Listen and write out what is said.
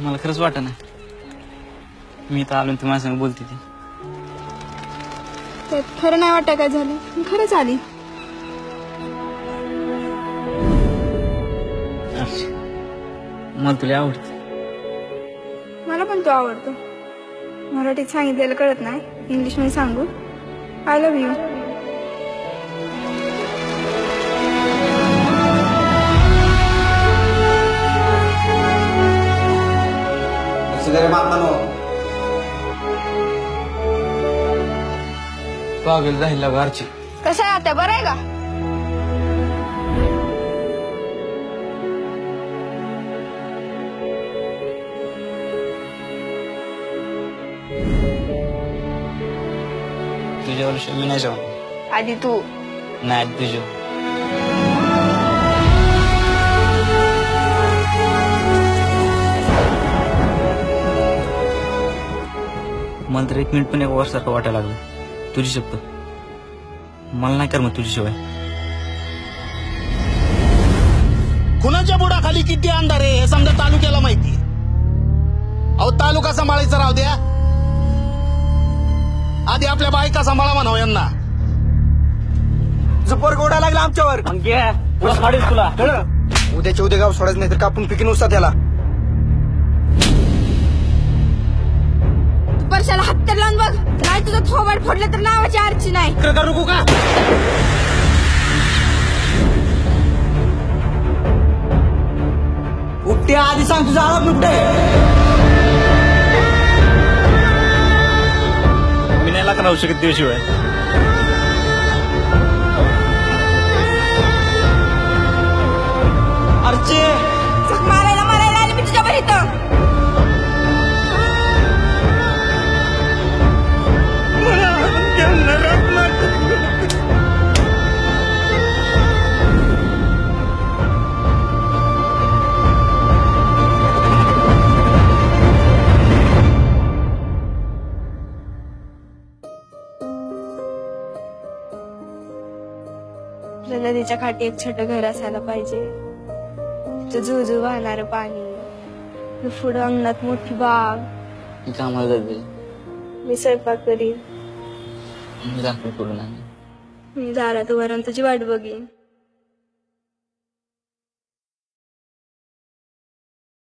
मला खरंच वाटत नाही मी तर आलो तुम्हाला संग बोलते ती. त्यात खरं नाही वाटत काय झालं, मी खरंच आली. मला तुला आवडत. मला पण तो आवडतो. मराठीत सांगितलेलं कळत नाही, इंग्लिश मध्ये सांगू. I love you. पागल राहिला घरची. कशा आहे आता, बरं आहे का? तुझ्यावर मी नाही जाऊन. आधी तू. नाही तुझ्या मला तर 1 मिनिट पण एक वर्षासारखं वाटायला लागलं. तुझी शपथ मला नाही कर मग तुझ्याशिवाय. कुणाच्या बुडाखाली किती अंधार आहे हे समजा तालुक्याला माहिती. अहो तालुका सांभाळायचा राहू द्या, आधी आपल्या बायका सांभाळा म्हणावं यांना. जपर गोडा लागला आमच्यावर. मग घ्या तुला उद्याच्या उद्या गाव सोडायचं नाही तर कापून पिकीन उसा त्याला. परशाला हात तर लावून बघ, नाही तुझं थोबाड फोडलं तर नावाची आरची नाही. करू का उपटे आधी सांग तुझा आवाज उपटे. मी नाही लागणार राहू शकत तुझ्याशिवाय. अर्चे मारायला आले मी तुझ्यावर इथं. नदीच्या काठी एक छोट घर असायला पाहिजे. तिथं जुजू वाहणार पाणी, पुढं अंगणात मोठी बाग. मी कामाला जाते. मी स्वयंपाक करीन. मी दाखल करू नाही. मी दारात उभारून तुझी वाट बघीन.